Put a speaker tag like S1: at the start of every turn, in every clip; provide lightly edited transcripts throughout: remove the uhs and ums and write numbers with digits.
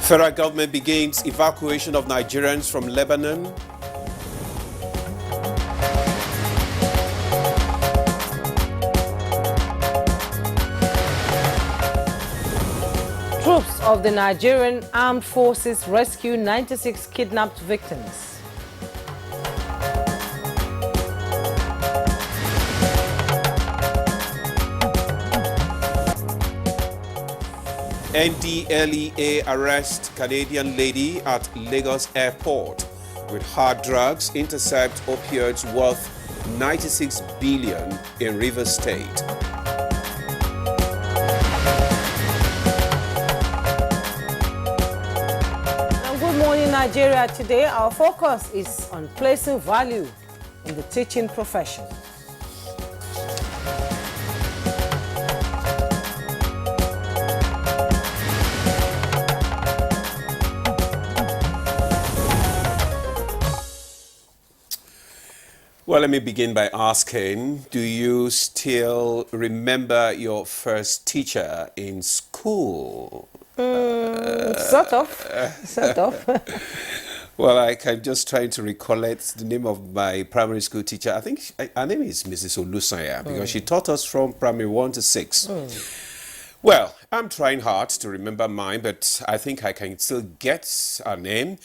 S1: Federal government begins evacuation of Nigerians from Lebanon.
S2: Troops of the Nigerian Armed Forces rescue 96 kidnapped victims.
S1: NTA arrest Canadian lady at Lagos airport with hard drugs, intercept opioids worth 96 billion in Rivers State.
S2: Good morning, Nigeria. Today, our focus is on placing value in the teaching profession.
S1: Well, let me begin by asking, do you still remember your first teacher in school?
S2: Sort of.
S1: Well, I'm just trying to recollect the name of my primary school teacher. I think her name is Mrs. Olusanya because she taught us from primary 1 to 6. Well, I'm trying hard to remember mine, but I think I can still get her name.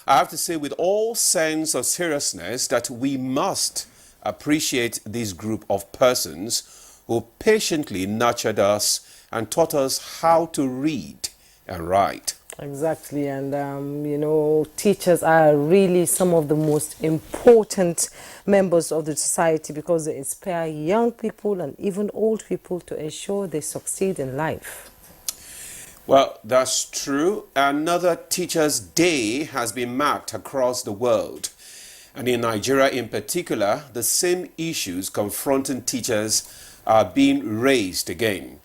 S1: I have to say with all sense of seriousness that we must appreciate this group of persons who patiently nurtured us and taught us how to read and write.
S2: Exactly, and you know, teachers are really some of the most important members of the society because they inspire young people and even old people to ensure they succeed in life.
S1: Well, that's true. Another Teachers' Day has been marked across the world. And in Nigeria in particular, the same issues confronting teachers are being raised again.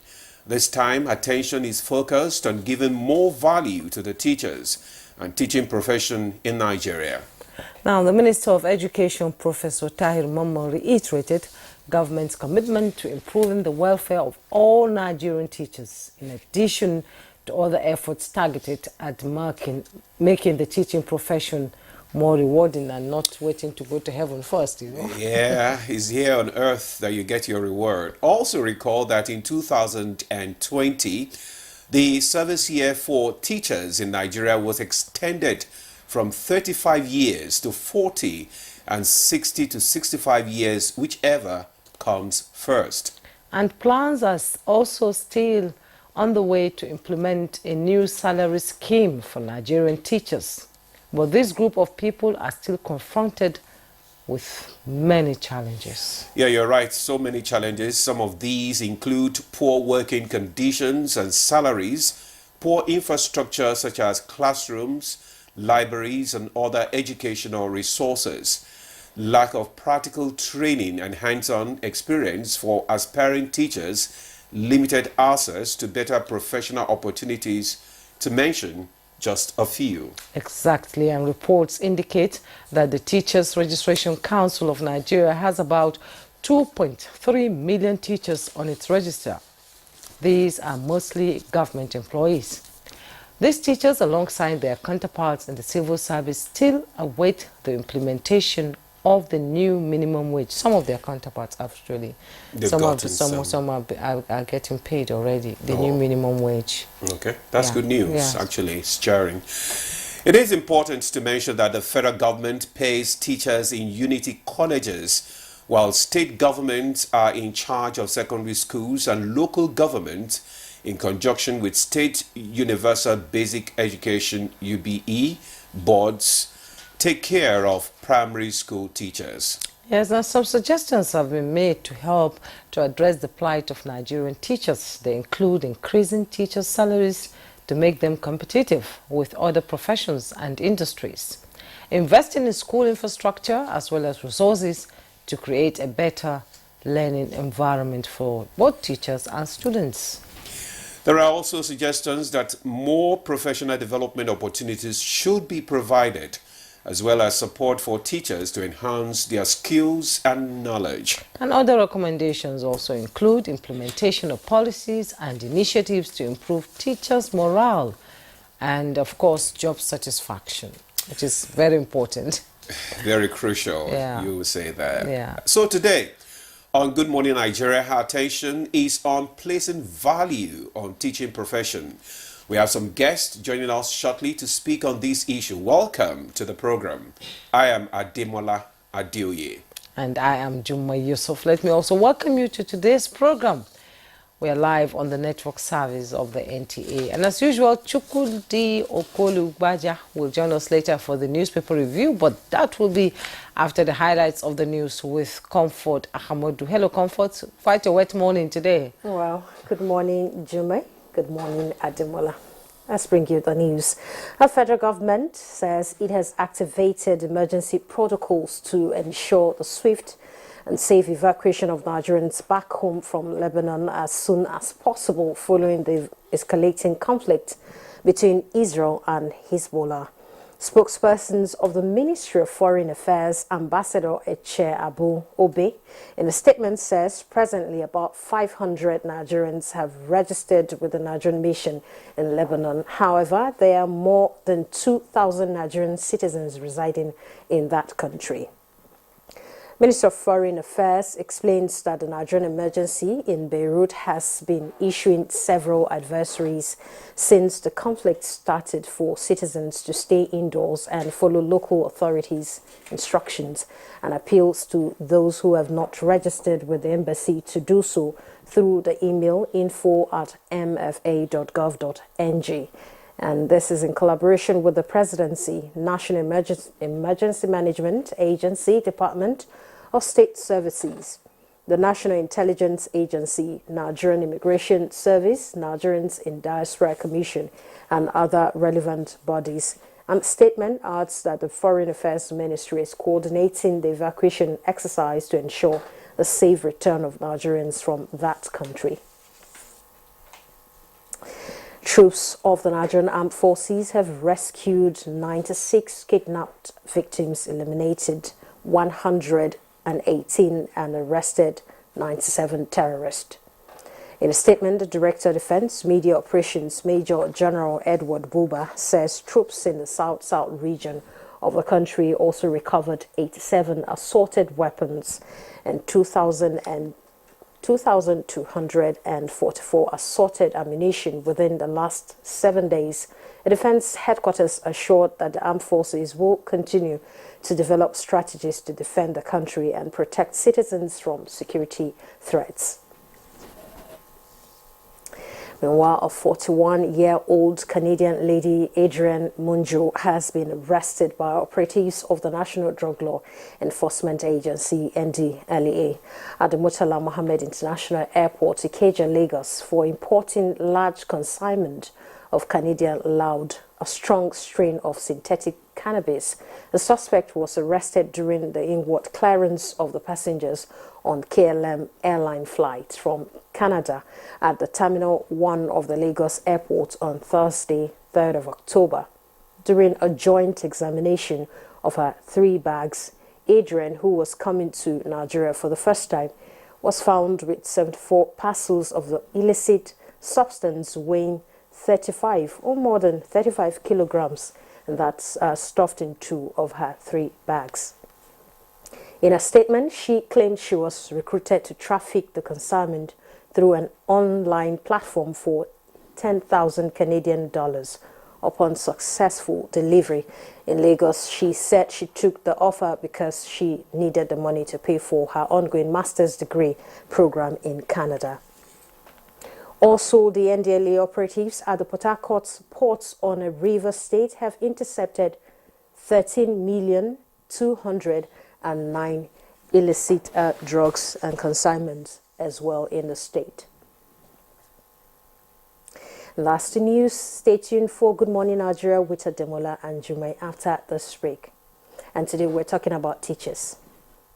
S1: This time, attention is focused on giving more value to the teachers and teaching profession in Nigeria.
S2: Now, the Minister of Education, Professor Tahir Mamman, reiterated government's commitment to improving the welfare of all Nigerian teachers, in addition to other efforts targeted at making the teaching profession more rewarding and not waiting to go to heaven first, you know.
S1: Yeah, it's here on earth that you get your reward. Also recall that in 2020, the service year for teachers in Nigeria was extended from 35 years to 40 and 60 to 65 years, whichever comes first. And
S2: plans are also still on the way to implement a new salary scheme for Nigerian teachers. But this group of people are still confronted with many challenges.
S1: Yeah, you're right. So many challenges. Some of these include poor working conditions and salaries, poor infrastructure such as classrooms, libraries, and other educational resources, lack of practical training and hands-on experience for aspiring teachers, limited access to better professional opportunities, to mention just a few.
S2: Exactly, and reports indicate that the Teachers Registration Council of Nigeria has about 2.3 million teachers on its register. These are mostly government employees. These teachers, alongside their counterparts in the civil service, still await the implementation of the new minimum wage. Some of their counterparts actually, some are getting paid already, the new minimum wage.
S1: Okay, that's good news, actually, it's jarring. It is important to mention that the federal government pays teachers in unity colleges, while state governments are in charge of secondary schools and local government, in conjunction with State Universal Basic Education UBE boards, take care of primary school teachers.
S2: Yes, and some suggestions have been made to help to address the plight of Nigerian teachers. They include increasing teachers' salaries to make them competitive with other professions and industries, investing in school infrastructure as well as resources to create a better learning environment for both teachers and students.
S1: There are also suggestions that more professional development opportunities should be provided, as well as support for teachers to enhance their skills and knowledge.
S2: And other recommendations also include implementation of policies and initiatives to improve teachers' morale and of course job satisfaction, which is very important.
S1: Very crucial,
S2: Yeah.
S1: you would say that.
S2: Yeah.
S1: So today, on Good Morning Nigeria, our attention is on placing value on teaching profession. We have some guests joining us shortly to speak on this issue. Welcome to the program. I am Ademola Adeoye.
S2: And I am Juma Yusuf. Let me also welcome you to today's program. We are live on the network service of the NTA. And as usual, Chukwudi Okolu-Gbaja will join us later for the newspaper review, but that will be after the highlights of the news with Comfort Ahamodu. Hello, Comfort. Quite a wet morning today.
S3: Well, good morning, Jume. Good morning, Ademola. Let's bring you the news. Our federal government says it has activated emergency protocols to ensure the swift and safe evacuation of Nigerians back home from Lebanon as soon as possible following the escalating conflict between Israel and Hezbollah. Spokespersons of the Ministry of Foreign Affairs, Ambassador Eche Abu Obe, in a statement says presently about 500 Nigerians have registered with the Nigerian mission in Lebanon. However, there are more than 2,000 Nigerian citizens residing in that country. Minister of Foreign Affairs explains that the Nigerian emergency in Beirut has been issuing several advisories since the conflict started for citizens to stay indoors and follow local authorities' instructions, and appeals to those who have not registered with the embassy to do so through the email info@mfa.gov.ng. And this is in collaboration with the Presidency, National Emergency Management Agency, Department of State Services, the National Intelligence Agency, Nigerian Immigration Service, Nigerians in Diaspora Commission, and other relevant bodies. And the statement adds that the Foreign Affairs Ministry is coordinating the evacuation exercise to ensure the safe return of Nigerians from that country. Troops of the Nigerian Armed Forces have rescued 96 kidnapped victims, eliminated 118 and arrested 97 terrorists. In a statement, the Director of Defense Media Operations, Major General Edward Buba, says troops in the South-South region of the country also recovered 87 assorted weapons and 2,244 assorted ammunition within the last 7 days. The Defense Headquarters assured that the armed forces will continue to develop strategies to defend the country and protect citizens from security threats. Meanwhile, a 41-year-old Canadian lady, Adrienne Munjo, has been arrested by operatives of the National Drug Law Enforcement Agency, NDLEA, at the Murtala Mohammed International Airport, Ikeja, Lagos, for importing large consignment of Canadian loud, a strong strain of synthetic cannabis. The suspect was arrested during the inward clearance of the passengers on KLM airline flight from Canada at the Terminal 1 of the Lagos Airport on Thursday, 3rd of October. During a joint examination of her 3 bags, Adrienne, who was coming to Nigeria for the first time, was found with 74 parcels of the illicit substance weighing 35 or more than 35 kilograms, and that's stuffed in 2 of her 3 bags. In a statement, she claimed she was recruited to traffic the consignment through an online platform for 10,000 Canadian dollars. Upon successful delivery in Lagos, she said she took the offer because she needed the money to pay for her ongoing master's degree program in Canada. Also, the NDLEA operatives at the Port Harcourt ports on a river state have intercepted 13,209,000 illicit drugs and consignments as well in the state. Last news, stay tuned for Good Morning Nigeria with Ademola and Jumai after this break. And today we're talking about teachers.